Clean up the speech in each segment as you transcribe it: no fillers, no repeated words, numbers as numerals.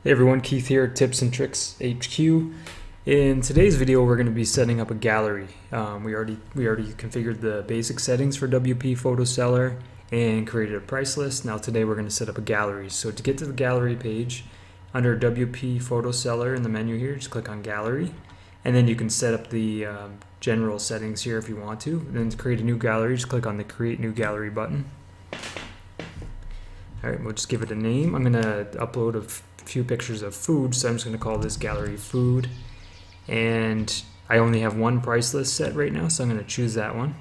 Hey everyone, Keith here, Tips and Tricks HQ. In today's video, we're going to be setting up a gallery. We already configured the basic settings for WP Photo Seller and created a price list. Now today we're going to set up a gallery. So to get to the gallery page, under WP Photo Seller in the menu here, just click on Gallery, and then you can set up the general settings here if you want to. And then to create a new gallery, just click on the Create New Gallery button. Alright, we'll just give it a name. I'm going to upload a few pictures of food, so I'm just going to call this gallery food, and I only have one price list set right now, so I'm going to choose that one.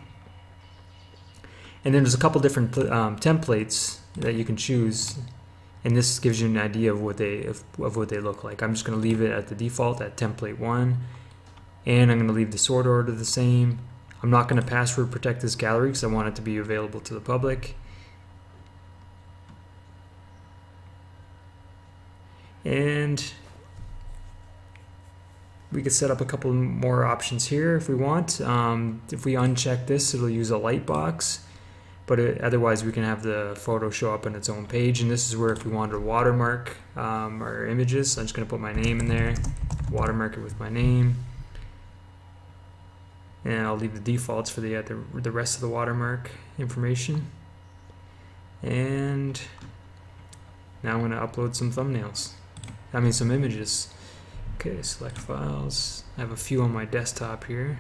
And then there's a couple different templates that you can choose, and this gives you an idea of what they look like. I'm just going to leave it at the default at template 1, and I'm going to leave the sort order the same. I'm not going to password protect this gallery because I want it to be available to the public. And we could set up a couple more options here if we want. If we uncheck this, it'll use a light box, but otherwise we can have the photo show up on its own page. And this is where if we wanted to watermark our images, so I'm just going to put my name in there, watermark it with my name, and I'll leave the defaults for the rest of the watermark information. And now I'm going to upload some thumbnails. Some images. Okay, select files. I have a few on my desktop here.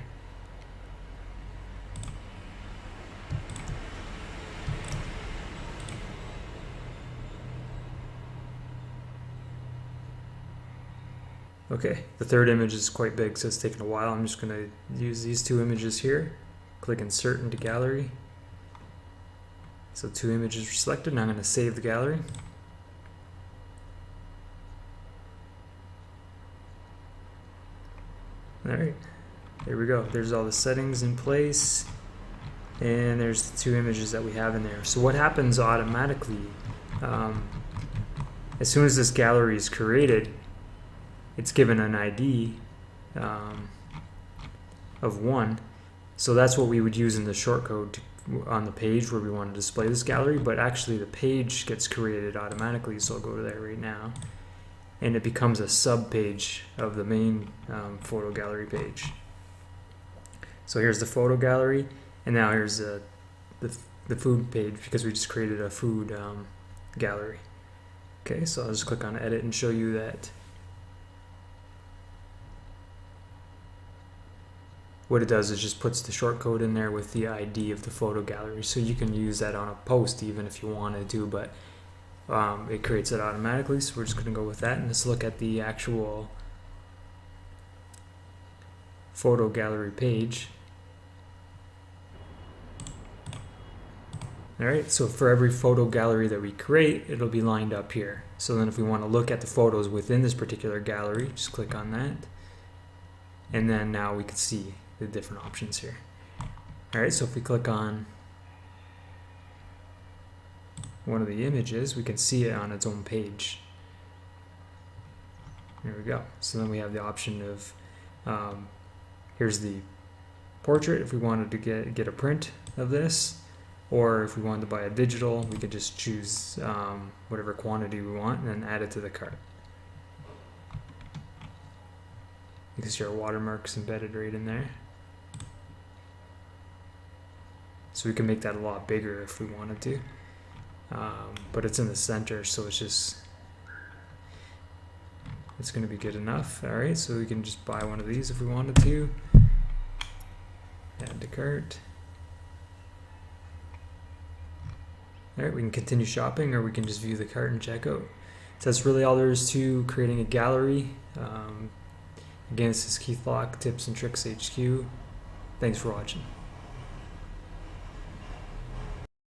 Okay, the third image is quite big, so it's taking a while. I'm just going to use these two images here. Click Insert into Gallery. So 2 images are selected, and I'm going to save the gallery. Alright, there we go. There's all the settings in place, and there's the 2 images that we have in there. So what happens automatically, as soon as this gallery is created, it's given an ID of 1. So that's what we would use in the shortcode on the page where we want to display this gallery, but actually the page gets created automatically, so I'll go to there right now. And it becomes a sub-page of the main photo gallery page. So here's the photo gallery, and now here's the food page because we just created a food gallery. Okay, so I'll just click on Edit and show you that. What it does is just puts the shortcode in there with the ID of the photo gallery, so you can use that on a post even if you wanted to, but it creates it automatically, so we're just going to go with that. And let's look at the actual photo gallery page. Alright, so for every photo gallery that we create, it'll be lined up here. So then if we want to look at the photos within this particular gallery, just click on that, and then now we can see the different options here. Alright, so if we click on one of the images, we can see it on its own page. There we go. So then we have the option of here's the portrait if we wanted to get a print of this, or if we wanted to buy a digital, we could just choose whatever quantity we want and then add it to the cart. You can see our watermarks embedded right in there. So we can make that a lot bigger if we wanted to. But it's in the center, so it's going to be good enough. Alright, so we can just buy one of these if we wanted to. Add to cart. Alright, we can continue shopping, or we can just view the cart and check out. So that's really all there is to creating a gallery. Again, this is Keith Locke, Tips and Tricks HQ. Thanks for watching.